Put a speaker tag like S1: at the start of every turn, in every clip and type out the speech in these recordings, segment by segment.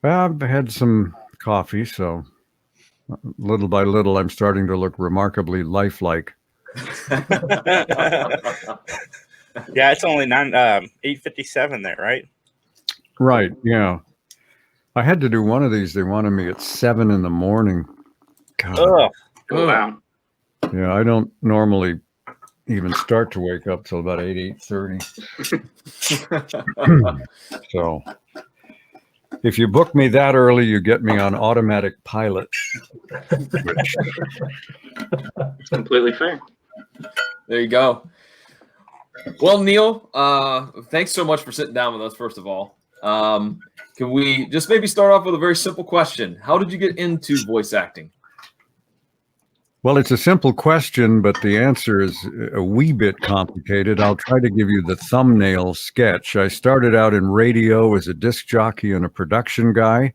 S1: I've had some coffee, so little by little, I'm starting to look remarkably lifelike.
S2: Yeah, it's only 8:57 there, right?
S1: Right, yeah. I had to do one of these. They wanted me at 7 a.m. God.
S2: Oh,
S3: wow.
S1: Yeah, I don't normally even start to wake up till about 8:30. So if you book me that early, you get me on automatic pilot. Which,
S3: It's completely fair.
S4: There you go. Well, Neil, thanks so much for sitting down with us, first of all. Can we just maybe start off with a very simple question? How did you get into voice acting?
S1: well, it's a simple question, but the answer is a wee bit complicated. I'll try to give you the thumbnail sketch. I started out in radio as a disc jockey and a production guy.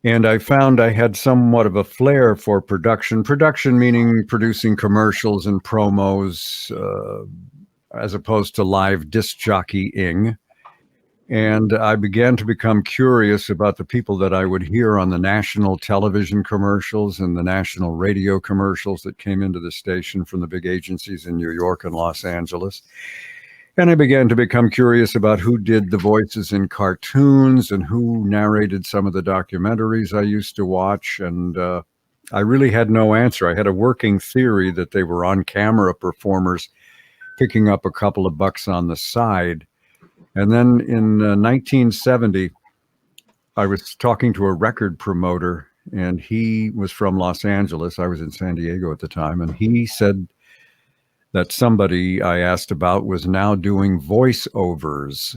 S1: And I found I had somewhat of a flair for production. Production meaning producing commercials and promos, as opposed to live disc jockeying. And I began to become curious about the people that I would hear on the national television commercials and the national radio commercials that came into the station from the big agencies in New York and Los Angeles. And I began to become curious about who did the voices in cartoons and who narrated some of the documentaries I used to watch. And I really had no answer. I had a working theory that they were on-camera performers picking up a couple of bucks on the side. And then in 1970, I was talking to a record promoter, and he was from Los Angeles. I was in San Diego at the time, and he said that somebody I asked about was now doing voiceovers.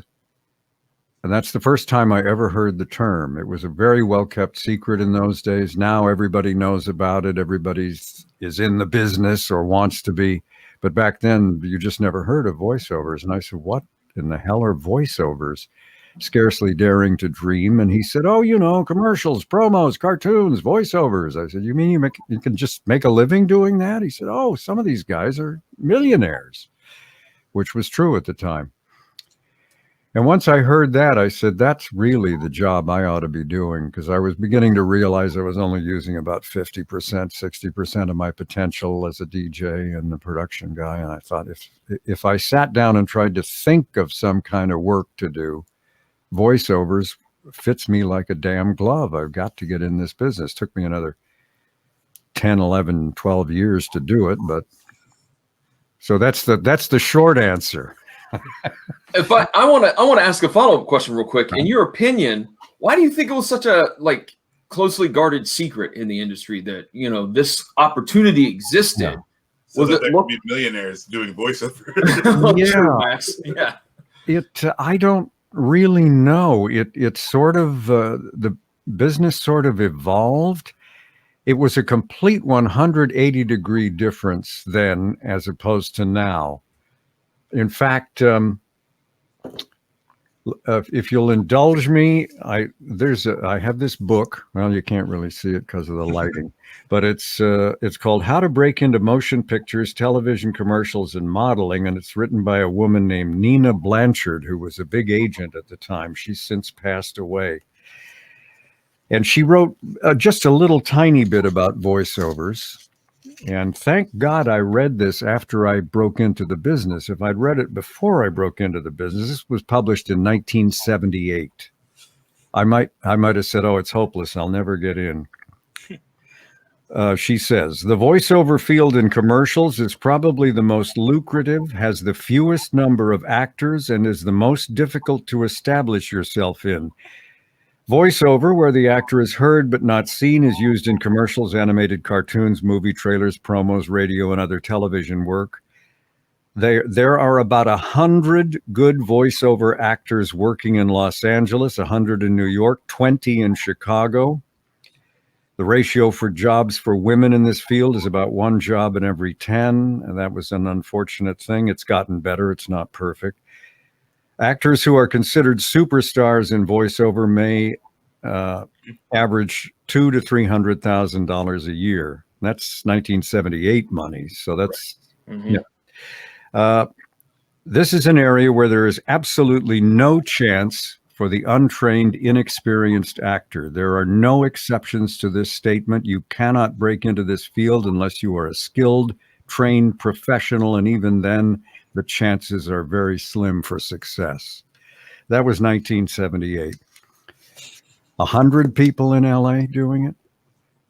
S1: And that's the first time I ever heard the term. It was a very well-kept secret in those days. Now everybody knows about it. Everybody is in the business or wants to be. But back then, you just never heard of voiceovers. And I said, what in the hell are voiceovers? Scarcely daring to dream. And he said, oh, commercials, promos, cartoons, voiceovers. I said, you mean you can just make a living doing that? He said, oh, some of these guys are millionaires, which was true at the time. And once I heard that, I said, that's really the job I ought to be doing, because I was beginning to realize I was only using about 50%, 60% of my potential as a DJ and the production guy. And I thought, if I sat down and tried to think of some kind of work to do, voiceovers fits me like a damn glove. I've got to get in this business. Took me another 10, 11, 12 years to do it. But so that's the short answer.
S4: If I want to ask a follow-up question real quick. In your opinion, why do you think it was such a closely guarded secret in the industry that this opportunity existed?
S5: Yeah. So that they could be millionaires doing voiceovers.
S1: I don't really know. It sort of the business sort of evolved. It was a complete 180-degree difference then as opposed to now. In fact, if you'll indulge me, I have this book. Well, you can't really see it because of the lighting, but it's called How to Break into Motion Pictures, Television Commercials, and Modeling, and it's written by a woman named Nina Blanchard, who was a big agent at the time. She's since passed away. And she wrote just a little tiny bit about voiceovers. And thank God I read this after I broke into the business. If I'd read it before I broke into the business, this was published in 1978. I might have said, oh, it's hopeless. I'll never get in. She says, the voiceover field in commercials is probably the most lucrative, has the fewest number of actors, and is the most difficult to establish yourself in. Voiceover, where the actor is heard but not seen, is used in commercials, animated cartoons, movie trailers, promos, radio, and other television work. There are about 100 good voiceover actors working in Los Angeles, 100 in New York, 20 in Chicago. The ratio for jobs for women in this field is about 1 job in every 10, and that was an unfortunate thing. It's gotten better. It's not perfect. Actors who are considered superstars in voiceover may average $200,000 to $300,000 a year. That's 1978 money. So that's this is an area where there is absolutely no chance for the untrained, inexperienced actor. There are no exceptions to this statement. You cannot break into this field unless you are a skilled, trained professional, and even then, the chances are very slim for success. That was 1978. 100 people in LA doing it.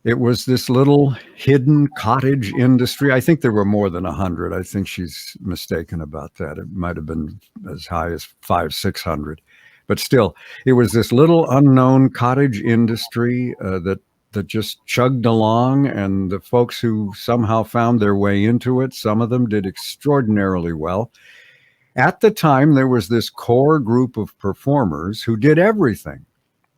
S1: It was this little hidden cottage industry. I think there were more than 100. I think she's mistaken about that. It might have been as high as 500-600. But still, it was this little unknown cottage industry that just chugged along, and the folks who somehow found their way into it, some of them did extraordinarily well. At the time, there was this core group of performers who did everything.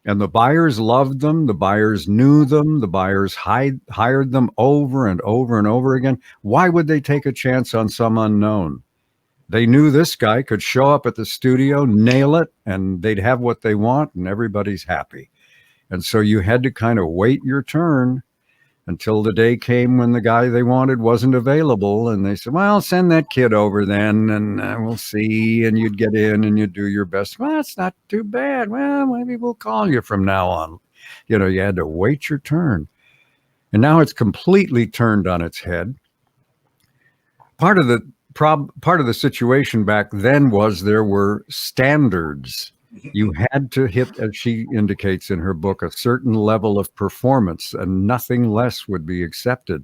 S1: And the buyers loved them. The buyers knew them. The buyers hired them over and over and over again. Why would they take a chance on some unknown? They knew this guy could show up at the studio, nail it, and they'd have what they want, and everybody's happy. And so you had to kind of wait your turn until the day came when the guy they wanted wasn't available. And they said, well, send that kid over then, and we'll see. And you'd get in and you'd do your best. Well, that's not too bad. Well, maybe we'll call you from now on. You know, you had to wait your turn. And now it's completely turned on its head. Part of the situation back then was there were standards. You had to hit, as she indicates in her book, a certain level of performance, and nothing less would be accepted.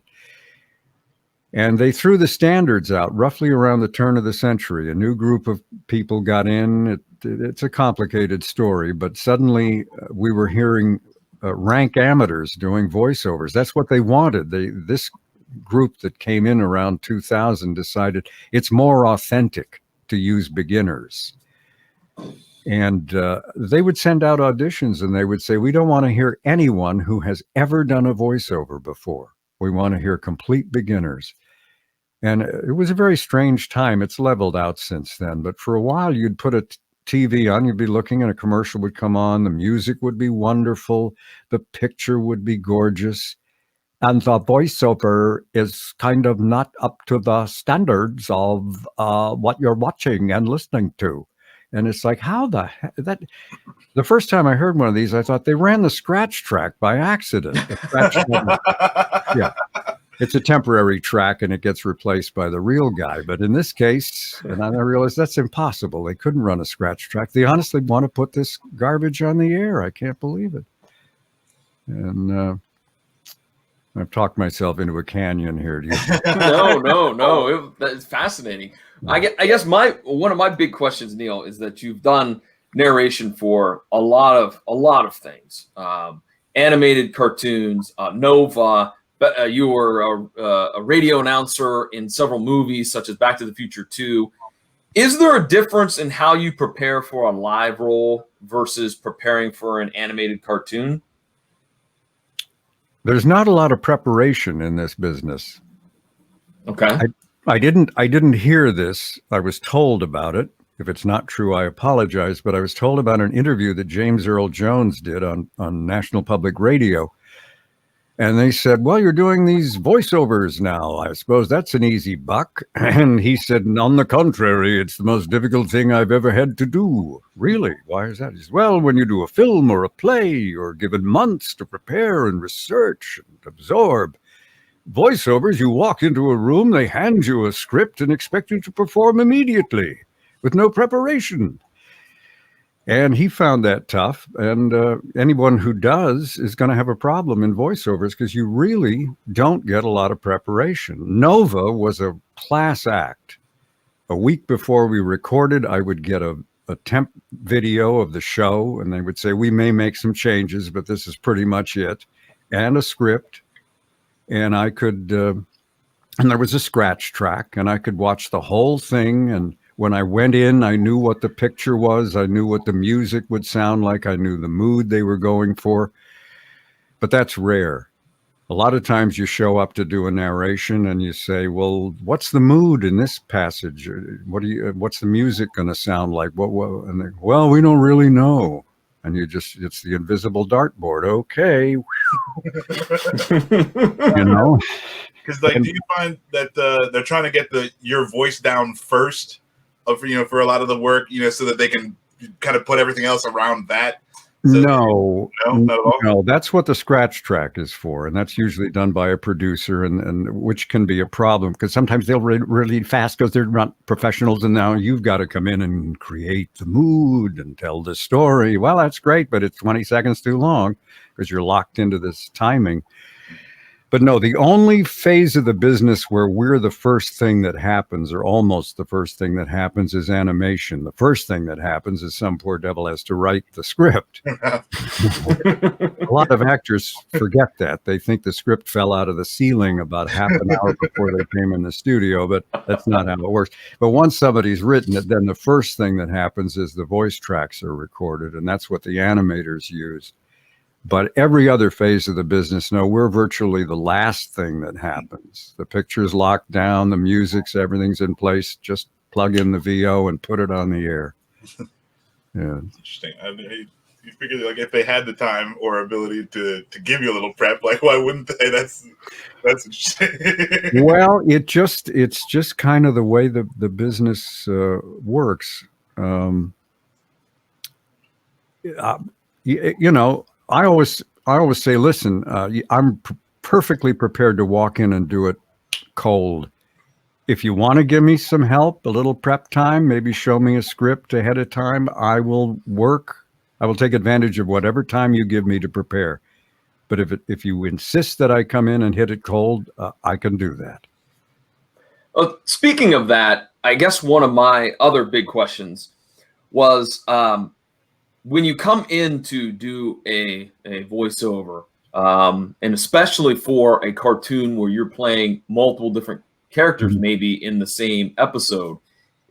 S1: And they threw the standards out roughly around the turn of the century. A new group of people got in. It's a complicated story, but suddenly we were hearing rank amateurs doing voiceovers. That's what they wanted. This group that came in around 2000 decided it's more authentic to use beginners. And they would send out auditions and they would say, we don't want to hear anyone who has ever done a voiceover before. We want to hear complete beginners. And it was a very strange time. It's leveled out since then. But for a while, you'd put a TV on, you'd be looking and a commercial would come on. The music would be wonderful. The picture would be gorgeous. And the voiceover is kind of not up to the standards of what you're watching and listening to. And it's like, how the heck? The first time I heard one of these, I thought they ran the scratch track by accident. Yeah, it's a temporary track and it gets replaced by the real guy. But in this case, and I realized that's impossible. They couldn't run a scratch track. They honestly want to put this garbage on the air. I can't believe it. And I've talked myself into a canyon here.
S4: No. It's fascinating. I guess one of my big questions, Neil, is that you've done narration for a lot of things. Animated cartoons, Nova. But you were a radio announcer in several movies, such as Back to the Future 2. Is there a difference in how you prepare for a live role versus preparing for an animated cartoon?
S1: There's not a lot of preparation in this business.
S4: Okay.
S1: I didn't hear this. I was told about it. If it's not true, I apologize. But I was told about an interview that James Earl Jones did on National Public Radio. And they said, well, you're doing these voiceovers now. I suppose that's an easy buck. And he said, on the contrary, it's the most difficult thing I've ever had to do. Really? Why is that? He said, well, when you do a film or a play, you're given months to prepare and research and absorb. Voiceovers, you walk into a room, they hand you a script and expect you to perform immediately with no preparation. And he found that tough. And anyone who does is going to have a problem in voiceovers because you really don't get a lot of preparation. Nova was a class act. A week before we recorded, I would get a temp video of the show, and they would say, we may make some changes, but this is pretty much it, and a script. And I could, and there was a scratch track, and I could watch the whole thing. And when I went in, I knew what the picture was. I knew what the music would sound like. I knew the mood they were going for. But that's rare. A lot of times you show up to do a narration and you say, well, what's the mood in this passage? What's the music going to sound like? And they, well, we don't really know. And it's the invisible dartboard. Okay. You know?
S5: Because do you find that they're trying to get your voice down first, for a lot of the work, so that they can kind of put everything else around that?
S1: No,
S5: not at all.
S1: no, that's what the scratch track is for, and that's usually done by a producer, and which can be a problem because sometimes they'll read really fast because they're not professionals, and now you've got to come in and create the mood and tell the story. Well, that's great, but it's 20 seconds too long because you're locked into this timing. But no, the only phase of the business where we're the first thing that happens, or almost the first thing that happens, is animation. The first thing that happens is some poor devil has to write the script. A lot of actors forget that. They think the script fell out of the ceiling about half an hour before they came in the studio, but that's not how it works. But once somebody's written it, then the first thing that happens is the voice tracks are recorded, and that's what the animators use. But every other phase of the business, no, we're virtually the last thing that happens. The picture's locked down, the music's, everything's in place. Just plug in the VO and put it on the air. Yeah.
S5: Interesting. You figure like if they had the time or ability to give you a little prep, like why wouldn't they? That's interesting.
S1: Well, it's just kind of the way the business works. You know, I always say, listen, I'm perfectly prepared to walk in and do it cold. If you want to give me some help, a little prep time, maybe show me a script ahead of time, I will take advantage of whatever time you give me to prepare. But if you insist that I come in and hit it cold, I can do that.
S4: Speaking of that, I guess one of my other big questions was, when you come in to do a voiceover, and especially for a cartoon where you're playing multiple different characters, maybe in the same episode,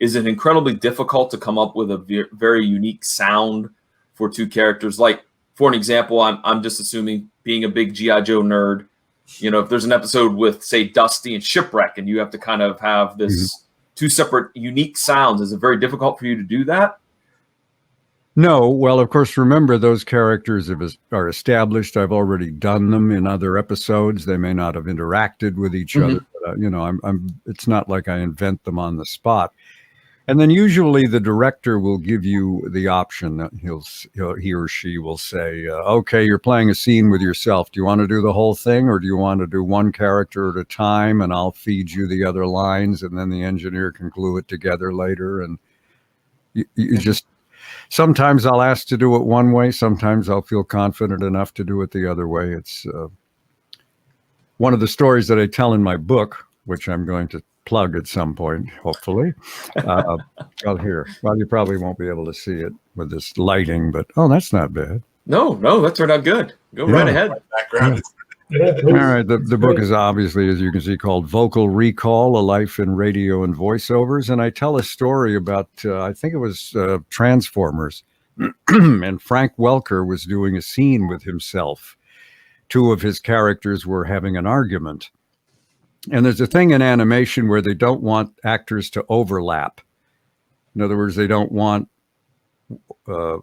S4: is it incredibly difficult to come up with a very unique sound for two characters? Like, for an example, I'm just assuming, being a big G.I. Joe nerd, you know, if there's an episode with, say, Dusty and Shipwreck, and you have to kind of have this two separate unique sounds, is it very difficult for you to do that?
S1: No, well, of course, remember those characters are established. I've already done them in other episodes. They may not have interacted with each other, but, you know, it's not like I invent them on the spot. And then usually the director will give you the option that he or she will say, okay, you're playing a scene with yourself. Do you want to do the whole thing, or do you want to do one character at a time, and I'll feed you the other lines, and then the engineer can glue it together later? And you just... Sometimes I'll ask to do it one way. Sometimes I'll feel confident enough to do it the other way. It's one of the stories that I tell in my book, which I'm going to plug at some point, hopefully. Well, you probably won't be able to see it with this lighting, but that's not bad.
S4: No, that turned out good. Go right ahead.
S5: Background.
S1: All right. The book is obviously, as you can see, called Vocal Recall, A Life in Radio and Voiceovers. And I tell a story about, I think it was Transformers. And Frank Welker was doing a scene with himself. Two of his characters were having an argument. And there's a thing in animation where they don't want actors to overlap. In other words, they don't want the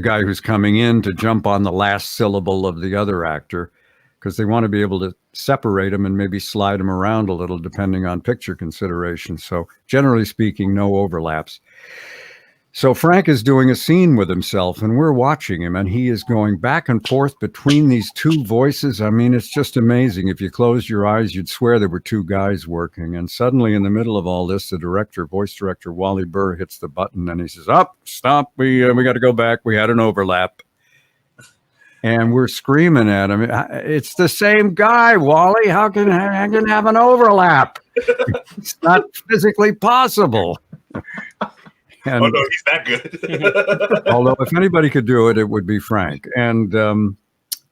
S1: guy who's coming in to jump on the last syllable of the other actor, because they want to be able to separate them and maybe slide them around a little depending on picture considerations. So generally speaking, no overlaps. So Frank is doing a scene with himself, and we're watching him, and he is going back and forth between these two voices. I mean, it's just amazing. If you closed your eyes, you'd swear there were two guys working. And suddenly in the middle of all this, the voice director, Wally Burr, hits the button, and he says, stop, we got to go back. We had an overlap. And we're screaming at him, it's the same guy, Wally. How can I have an overlap? It's not physically possible. And,
S5: oh, no, he's that good.
S1: although if anybody could do it, it would be Frank. And,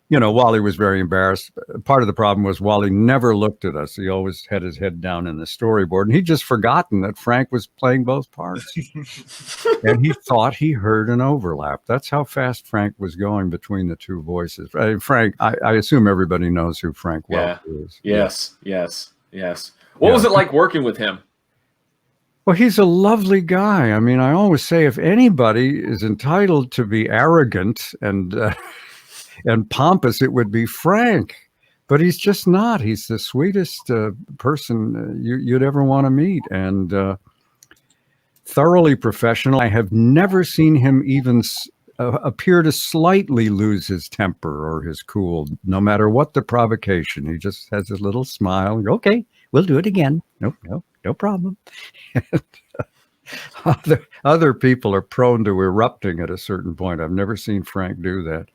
S1: you know, Wally was very embarrassed. Part of the problem was Wally never looked at us. He always had his head down in the storyboard, and he'd just forgotten that Frank was playing both parts. And he thought he heard an overlap. That's how fast Frank was going between the two voices. Frank, I assume everybody knows who Frank Welker is.
S4: Yes. What was it like working with him?
S1: Well, he's a lovely guy. I mean, I always say if anybody is entitled to be arrogant and pompous, it would be Frank. But he's just not. He's the sweetest person you'd ever want to meet. And thoroughly professional. I have never seen him even appear to slightly lose his temper or his cool, no matter what the provocation. He just has his little smile. Okay, we'll do it again. No problem. Other people are prone to erupting at a certain point. I've never seen Frank do that.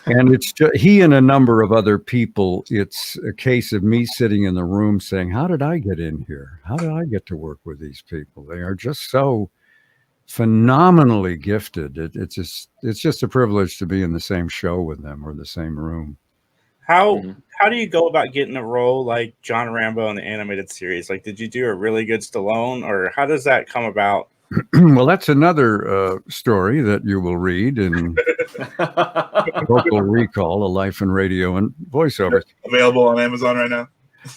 S1: And it's just, he and a number of other people, it's a case of me sitting in the room saying, how did I get in here? How did I get to work with these people? They are just so phenomenally gifted. It's just a privilege to be in the same show with them or the same room.
S2: How do you go about getting a role like John Rambo in the animated series? Like, did you do a really good Stallone, or how does that come about?
S1: Well, that's another story that you will read in Vocal Recall, A Life in Radio and Voiceovers.
S5: Available on Amazon right now.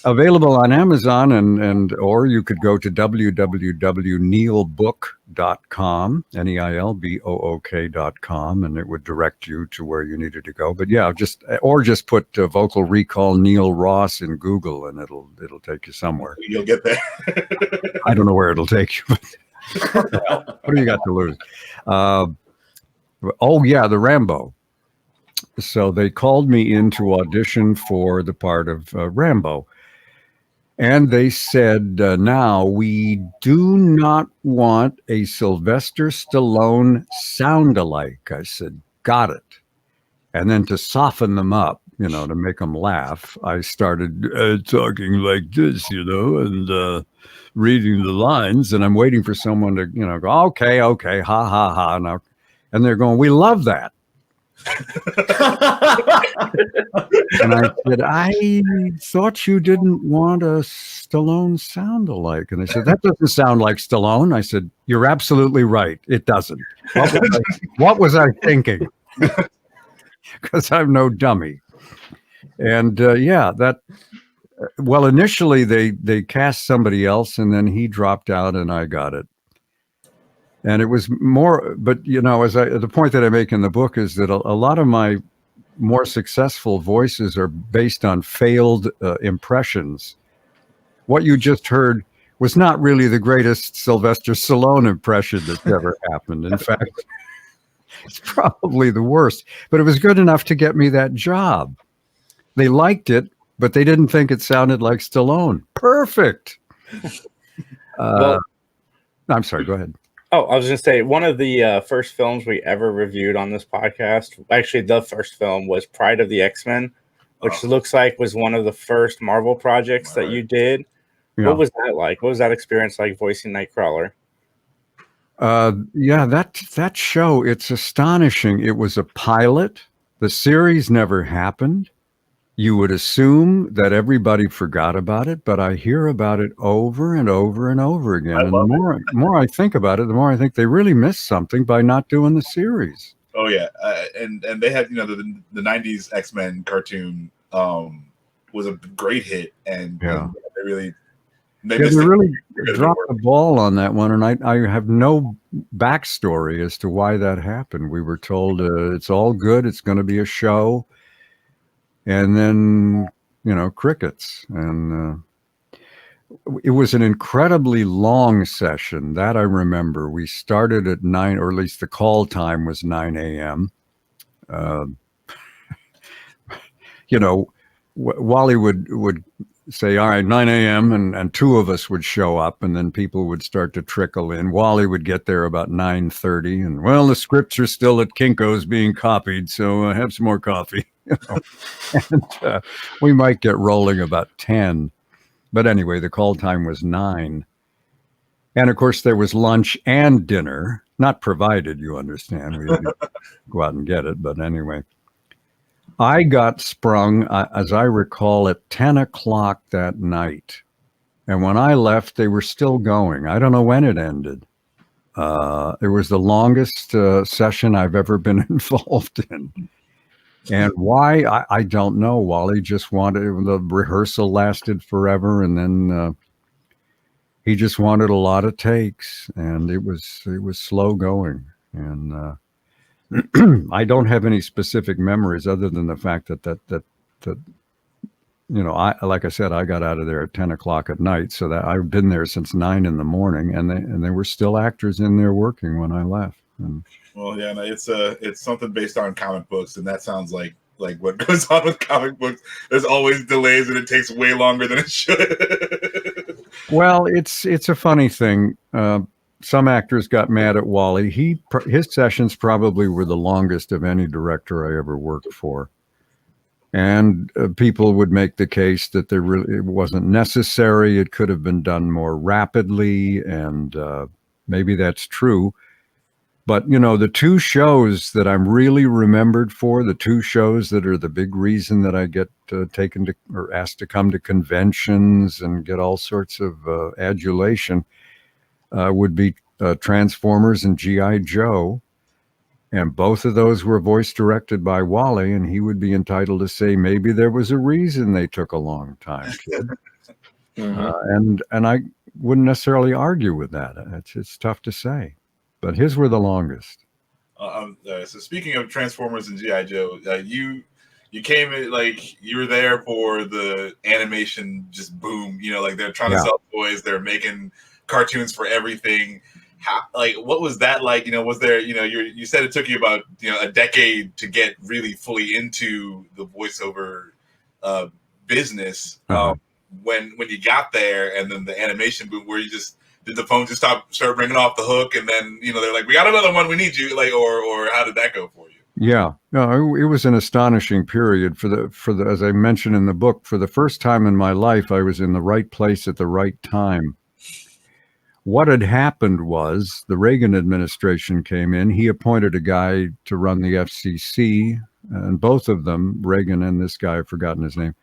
S1: Available on Amazon, and or you could go to www.neilbook.com, neilbook.com, and it would direct you to where you needed to go. But yeah, just put Vocal Recall Neil Ross in Google, and it'll take you somewhere.
S5: You'll get there.
S1: I don't know where it'll take you, but what do you got to lose? Oh yeah, the Rambo. So they called me in to audition for the part of Rambo. And they said, now we do not want a Sylvester Stallone sound-alike. I said, got it. And then to soften them up, to make them laugh, I started talking like this, and reading the lines. And I'm waiting for someone to, go, okay, ha, ha, ha. Now, and they're going, we love that. And I said, I thought you didn't want a Stallone sound-alike. And they said, that doesn't sound like Stallone. I said, you're absolutely right. It doesn't. What was I thinking? Because I'm no dummy. And well, initially they cast somebody else, and then he dropped out and I got it. And it was more, but the point that I make in the book is that a lot of my more successful voices are based on failed impressions. What you just heard was not really the greatest Sylvester Stallone impression that's ever happened. In fact, it's probably the worst, but it was good enough to get me that job. They liked it, but they didn't think it sounded like Stallone. Perfect. I'm sorry, go ahead.
S2: Oh, I was going to say, one of the first films we ever reviewed on this podcast, actually the first film, was Pride of the X-Men, which looks like was one of the first Marvel projects that you did. Yeah. What was that like? What was that experience like voicing Nightcrawler? That show, it's astonishing. It was a pilot. The series never happened. You would assume that everybody forgot about it, but I hear about it over and over and over again. And the more I think about it, the more I think they really missed something by not doing the series.
S5: Oh yeah, and they had the 90s X-Men cartoon was a great hit, and they really dropped the ball on that one. And I have no backstory as to why that happened. We were told it's all good, it's going to be a show. And then, crickets. And it was an incredibly long session. That I remember. We started at 9, or at least the call time was 9 a.m. Wally would say, all right, 9 a.m. And two of us would show up, and then people would start to trickle in. Wally would get there about 9:30, and well, the scripts are still at Kinko's being copied, so have some more coffee. And we might get rolling about 10. But anyway, the call time was 9. And of course, there was lunch and dinner, not provided, you understand. We didn't go out and get it. But anyway, I got sprung, as I recall, at 10 o'clock that night. And when I left, they were still going. I don't know when it ended. It was the longest session I've ever been involved in. And why, I don't know. Wally just wanted, the rehearsal lasted forever, and then he just wanted a lot of takes, and it was slow going. And I don't have any specific memories other than the fact that like I said, I got out of there at 10 o'clock at night, so that I've been there since 9 in the morning, and there were still actors in there working when I left. And,
S6: well, yeah, no, it's something based on comic books, and that sounds like what goes on with comic books. There's always delays, and it takes way longer than it should.
S5: well, it's a funny thing. Some actors got mad at Wally. His sessions probably were the longest of any director I ever worked for. And people would make the case that it wasn't necessary. It could have been done more rapidly, and maybe that's true. But, the two shows that I'm really remembered for, the two shows that are the big reason that I get taken to or asked to come to conventions and get all sorts of adulation, would be Transformers and G.I. Joe. And both of those were voice directed by Wally, and he would be entitled to say maybe there was a reason they took a long time, kid. And I wouldn't necessarily argue with that. It's tough to say, but his were the longest.
S6: So speaking of Transformers and G.I. Joe, you came in, you were there for the animation just boom. They're trying to sell toys, they're making cartoons for everything. How, what was that like? Was there, you said it took you about, a decade to get really fully into the voiceover business. When you got there, and then the animation boom, where did the phone just start ringing off the hook, and then, they're like, we got another one, we need you, or how did that go for you?
S5: Yeah, no, it was an astonishing period for the, as I mentioned in the book, for the first time in my life, I was in the right place at the right time. What had happened was the Reagan administration came in. He appointed a guy to run the FCC, and both of them, Reagan and this guy, I've forgotten his name,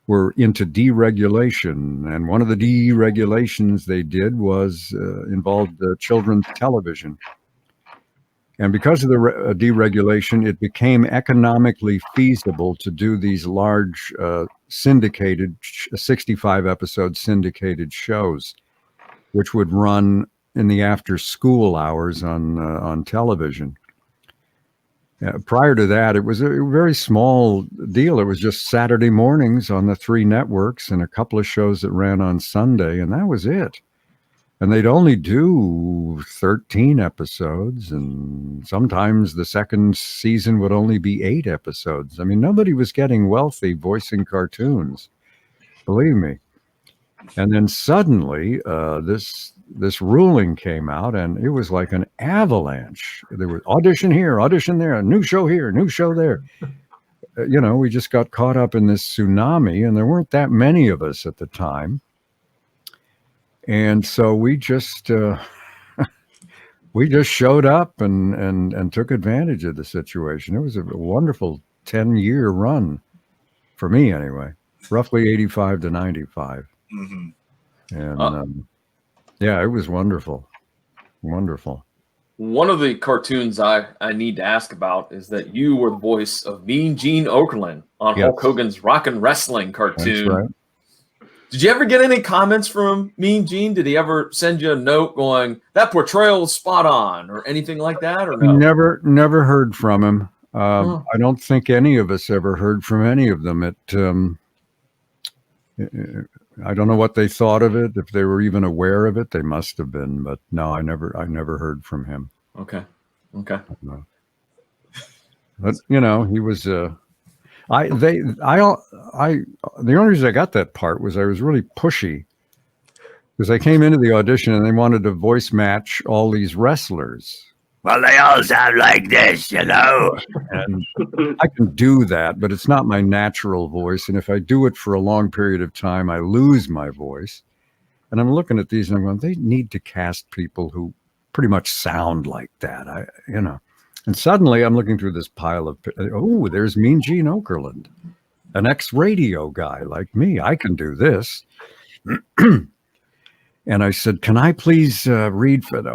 S5: were into deregulation. And one of the deregulations they did was involved children's television. And because of the deregulation, it became economically feasible to do these large syndicated, 65-episode syndicated shows, which would run in the after-school hours on television. Prior to that, it was a very small deal. It was just Saturday mornings on the 3 networks and a couple of shows that ran on Sunday, and that was it. And they'd only do 13 episodes, and sometimes the second season would only be 8 episodes. I mean, nobody was getting wealthy voicing cartoons, believe me. And then suddenly, this ruling came out, and it was like an avalanche. There was audition here, audition there, a new show here, new show there. We just got caught up in this tsunami, and there weren't that many of us at the time. And so we just showed up and took advantage of the situation. It was a wonderful 10-year run for me, anyway, roughly 85 to 95. Mm-hmm. And it was wonderful. Wonderful.
S4: One of the cartoons I need to ask about is that you were the voice of Mean Gene Okerlund on Hulk Hogan's Rockin' Wrestling cartoon. That's right. Did you ever get any comments from Mean Gene? Did he ever send you a note going, that portrayal is spot on, or anything like that? Or no?
S5: Never heard from him. I don't think any of us ever heard from any of them. I don't know what they thought of it. If they were even aware of it, they must have been. But no, I never heard from him.
S4: Okay.
S5: But he was. The only reason I got that part was I was really pushy, because I came into the audition and they wanted to voice match all these wrestlers. Well, they all sound like this, And I can do that, but it's not my natural voice. And if I do it for a long period of time, I lose my voice. And I'm looking at these and I'm going, they need to cast people who pretty much sound like that. And suddenly I'm looking through this pile of, there's Mean Gene Okerlund, an ex-radio guy like me. I can do this. And I said, can I please read for the,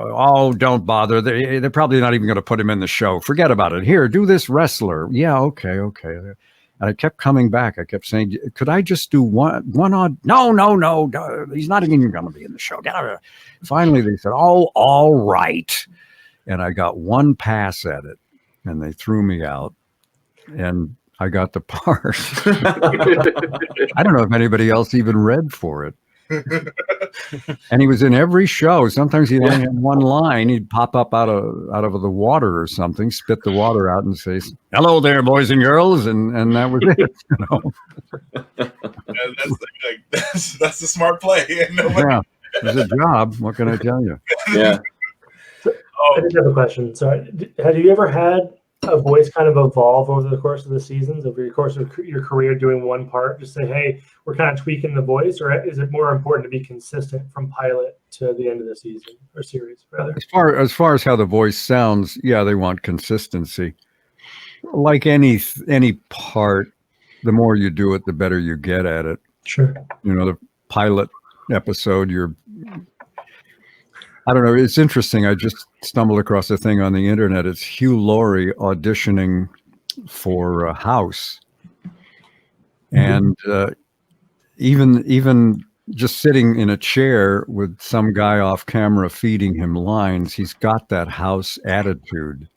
S5: don't bother. They're probably not even going to put him in the show. Forget about it. Here, do this wrestler. Yeah, okay. And I kept coming back. I kept saying, could I just do one odd? No. He's not even going to be in the show. Finally, they said, all right. And I got one pass at it, and they threw me out. And
S2: I got the part. I don't know if anybody else even read for it. And he was in every show. Sometimes he only had one line. He'd pop up out of the water or something, spit the water out, and say, "Hello there, boys and girls," and that was it. You know?
S6: That's the smart play.
S2: Yeah, it's a job. What can I tell you?
S4: Yeah.
S7: I did have a question. Sorry. Have you ever had a voice kind of evolve over the course of the seasons, over the course of your career doing one part? Just say, hey, we're kind of tweaking the voice, or is it more important to be consistent from pilot to the end of the season or series, rather?
S2: As far as how the voice sounds, yeah, they want consistency. Like any part, the more you do it, the better you get at it.
S7: Sure.
S2: You know, the pilot episode, I don't know. It's interesting. I just stumbled across a thing on the internet. It's Hugh Laurie auditioning for House. And even just sitting in a chair with some guy off camera feeding him lines, he's got that House attitude.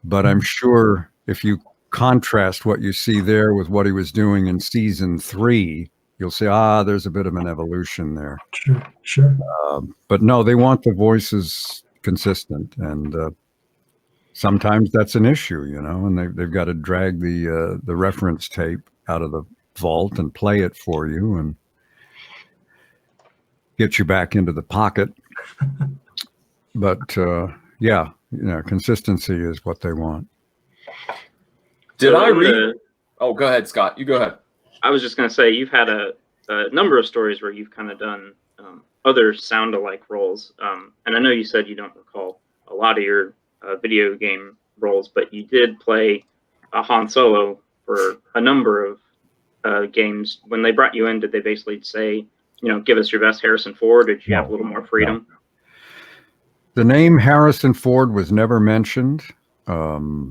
S2: But I'm sure if you contrast what you see there with what he was doing in season 3, you'll say, there's a bit of an evolution there.
S7: Sure.
S2: But no, they want the voices consistent, and sometimes that's an issue, you know. And they've got to drag the reference tape out of the vault and play it for you and get you back into the pocket. But yeah, consistency is what they want.
S4: Did I read? Oh, go ahead, Scott. You go ahead.
S3: I was just going to say, you've had a number of stories where you've kind of done other sound-alike roles. And I know you said you don't recall a lot of your video game roles, but you did play Han Solo for a number of games. When they brought you in, did they basically say, give us your best Harrison Ford? Or did you have a little more freedom?
S2: No. The name Harrison Ford was never mentioned. It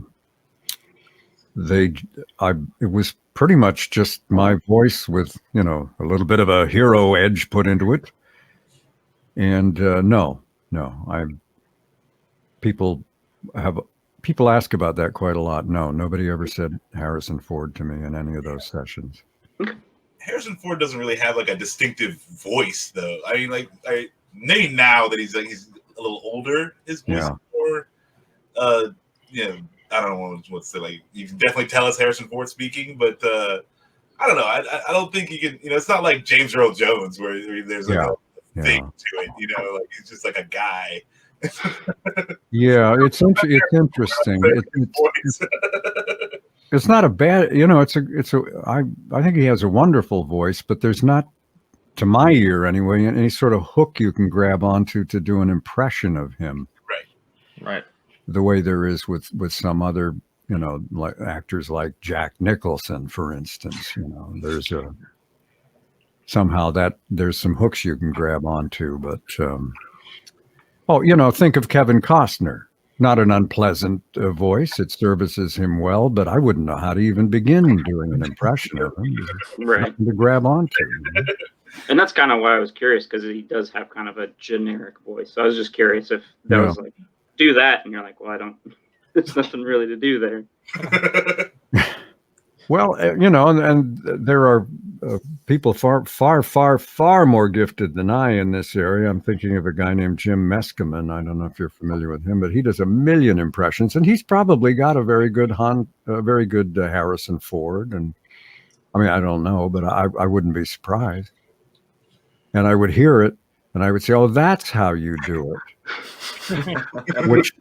S2: was pretty much just my voice with, a little bit of a hero edge put into it. And people ask about that quite a lot. No, nobody ever said Harrison Ford to me in any of those sessions.
S6: Harrison Ford doesn't really have like a distinctive voice, though. I mean, maybe now that he's a little older, his voice is more, I don't know what to say. Like, you can definitely tell it's Harrison Ford speaking, but I don't know. I don't think you can. It's not like James Earl Jones where there's like a thing to it. Like he's just like a guy.
S2: Yeah, it's interesting. It's not a bad. I think he has a wonderful voice, but there's not, to my ear anyway, any sort of hook you can grab onto to do an impression of him.
S4: Right.
S2: The way there is with some other, like actors like Jack Nicholson, for instance. There's somehow that there's some hooks you can grab onto, but think of Kevin Costner. Not an unpleasant voice; it services him well, but I wouldn't know how to even begin doing an impression of him. There's nothing to grab onto.
S3: And that's kind of why I was curious, because he does have kind of a generic voice. So I was just curious if that was like, do that, and you're like, well, I don't. There's nothing really to do there.
S2: Well, and there are people far more gifted than I in this area. I'm thinking of a guy named Jim Meskimen. I don't know if you're familiar with him, but he does 1 million impressions, and he's probably got a very good Harrison Ford. And I mean, I don't know, but I wouldn't be surprised. And I would hear it, and I would say, "Oh, that's how you do it." Which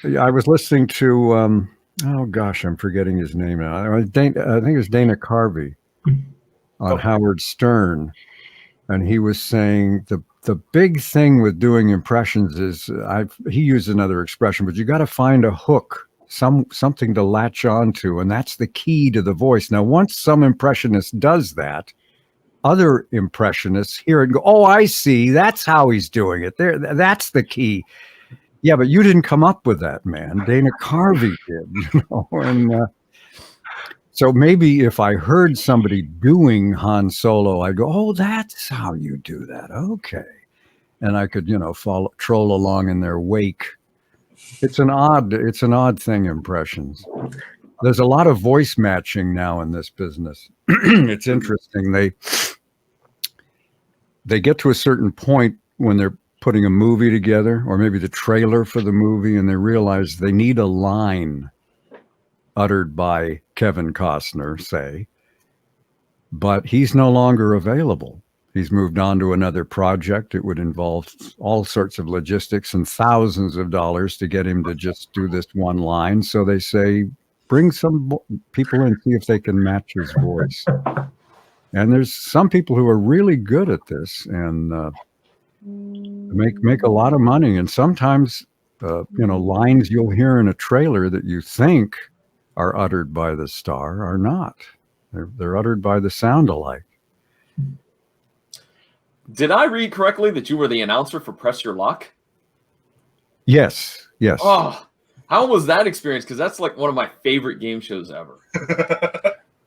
S2: I was listening to. Oh gosh, I'm forgetting his name now. I think it's Dana Carvey on Howard Stern, and he was saying the big thing with doing impressions is he used another expression, but you got to find a hook, something to latch onto, and that's the key to the voice. Now, once some impressionist does that, other impressionists hear it and go, "Oh, I see. That's how he's doing it. There, that's the key." Yeah, but you didn't come up with that, man. Dana Carvey did, And so maybe if I heard somebody doing Han Solo, I'd go, "Oh, that's how you do that. Okay," and I could, troll along in their wake. It's an odd thing, impressions. there's a lot of voice matching now in this business. It's interesting. They get to a certain point when they're putting a movie together, or maybe the trailer for the movie, and they realize they need a line uttered by Kevin Costner, say, but he's no longer available. He's moved on to another project. It would involve all sorts of logistics and thousands of dollars to get him to just do this one line. So they say, bring some people in, see if they can match his voice. And there's some people who are really good at this and make a lot of money. And sometimes, lines you'll hear in a trailer that you think are uttered by the star are not. They're uttered by the sound alike.
S4: Did I read correctly that you were the announcer for Press Your Luck?
S2: Yes.
S4: Oh, how was that experience? Because that's like one of my favorite game shows ever.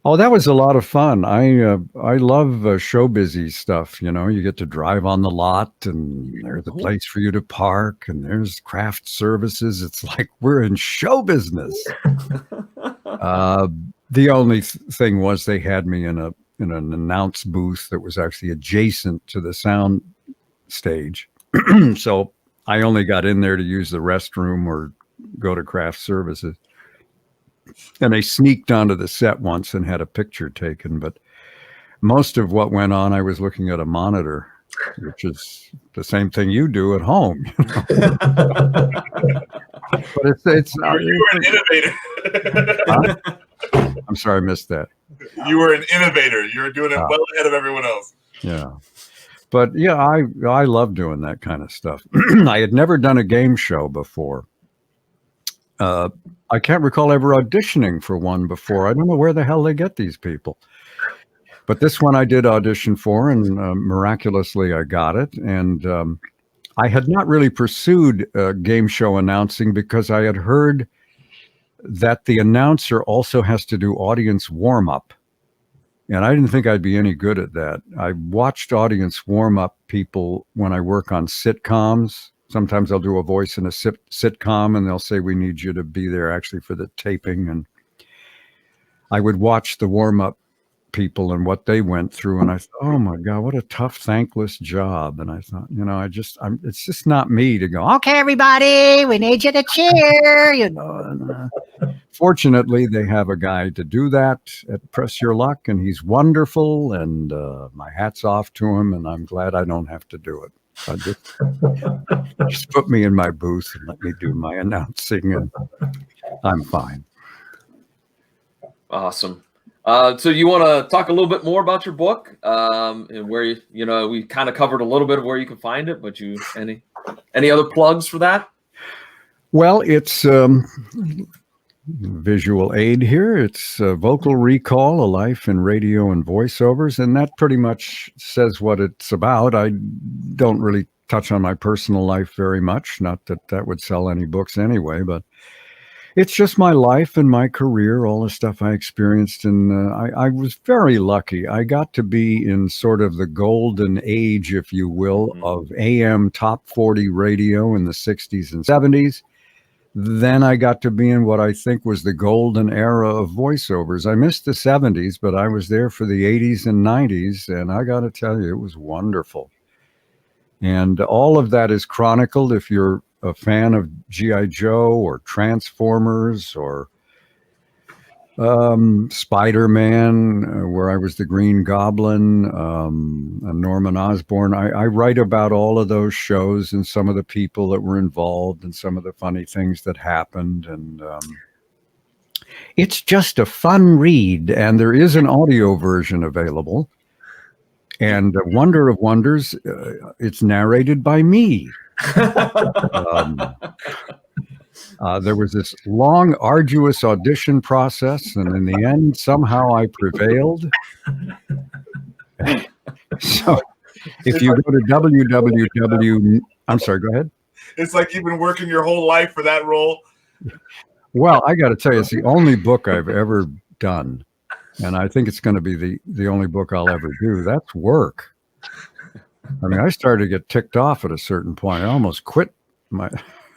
S2: Oh, that was a lot of fun. I love show busy stuff. You get to drive on the lot, and there's a place for you to park, and there's craft services. It's like we're in show business. The only thing was they had me in an announce booth that was actually adjacent to the sound stage. So I only got in there to use the restroom or go to craft services. And they sneaked onto the set once and had a picture taken. But most of what went on, I was looking at a monitor, which is the same thing you do at home. But it's
S6: you were an innovator.
S2: Huh? I'm sorry, I missed that.
S6: You were an innovator. You were doing it well ahead of everyone else.
S2: Yeah. But yeah, I love doing that kind of stuff. I had never done a game show before. I can't recall ever auditioning for one before. I don't know where the hell they get these people. But this one I did audition for, and miraculously I got it. And I had not really pursued game show announcing because I had heard that the announcer also has to do audience warm-up. And I didn't think I'd be any good at that. I watched audience warm-up people when I work on sitcoms. Sometimes I'll do a voice in a sitcom, and they'll say, we need you to be there actually for the taping. And I would watch the warm-up people and what they went through. And I thought, oh my God, what a tough, thankless job. And I thought, it's just not me to go, okay, everybody, we need you to cheer, And, fortunately, they have a guy to do that at Press Your Luck, and he's wonderful. And my hat's off to him, and I'm glad I don't have to do it. So just put me in my booth and let me do my announcing, and I'm fine.
S4: Awesome. So you want to talk a little bit more about your book, and where we kind of covered a little bit of where you can find it, but any other plugs for that?
S2: Well, it's visual aid here. It's Vocal Recall, A Life in Radio and Voiceovers, and that pretty much says what it's about. I don't really touch on my personal life very much, not that would sell any books anyway, but it's just my life and my career, all the stuff I experienced. And I was very lucky. I got to be in sort of the golden age, if you will, of AM top 40 radio in the 60s and 70s. Then I got to be in what I think was the golden era of voiceovers. I missed the 70s, but I was there for the 80s and 90s. And I got to tell you, it was wonderful. And all of that is chronicled if you're a fan of G.I. Joe or Transformers or Spider-Man, where I was the Green Goblin, and Norman Osborn. I write about all of those shows and some of the people that were involved and some of the funny things that happened. And it's just a fun read. And there is an audio version available. And Wonder of Wonders, it's narrated by me. There was this long, arduous audition process, and in the end, somehow I prevailed. So if you go to www, I'm sorry, go ahead.
S6: It's like you've been working your whole life for that role.
S2: Well, I got to tell you, it's the only book I've ever done. And I think it's going to be the only book I'll ever do. That's work. I mean, I started to get ticked off at a certain point. I almost quit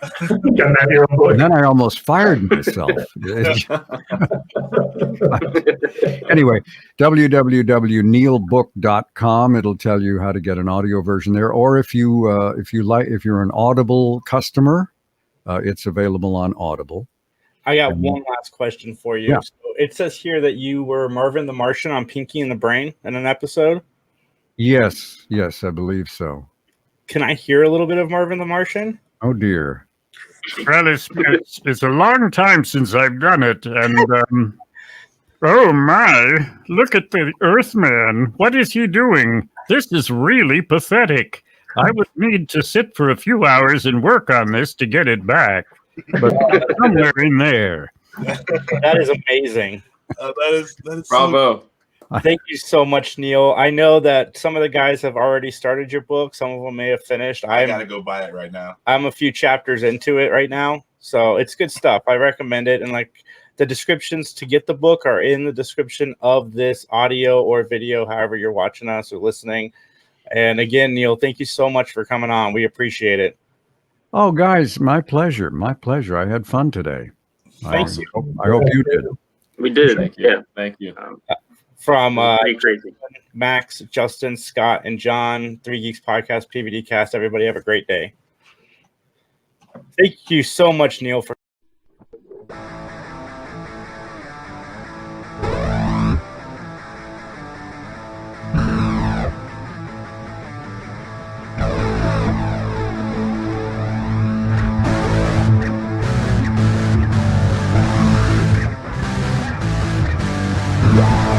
S7: Got that your own book.
S2: And then I almost fired myself. Anyway, www.neilbook.com. It'll tell you how to get an audio version there. Or if you're an Audible customer, it's available on Audible.
S8: I got one last question for you.
S2: Yeah.
S8: So it says here that you were Marvin the Martian on Pinky and the Brain in an episode.
S2: Yes, I believe so.
S8: Can I hear a little bit of Marvin the Martian?
S2: Oh dear.
S5: Well, it's a long time since I've done it, and oh my! Look at the Earthman. What is he doing? This is really pathetic. I would need to sit for a few hours and work on this to get it back, but somewhere in there.
S8: That is amazing.
S6: That is
S4: Bravo.
S8: Thank you so much, Neil. I know that some of the guys have already started your book. Some of them may have finished.
S6: I gotta go buy it right now.
S8: I'm a few chapters into it right now, so it's good stuff. I recommend it. And like the descriptions to get the book are in the description of this audio or video, however you're watching us or listening. And again, Neil, thank you so much for coming on. We appreciate it.
S2: Oh, guys, my pleasure. My pleasure. I had fun today.
S8: Thank you.
S2: I hope you did.
S3: We did.
S4: Thank you.
S3: Yeah.
S4: Thank you.
S8: From
S3: Pretty crazy.
S8: Max, Justin, Scott, and John, 3 Geeks Podcast, PVD Cast. Everybody have a great day. Thank you so much, Neil, for
S2: Yeah.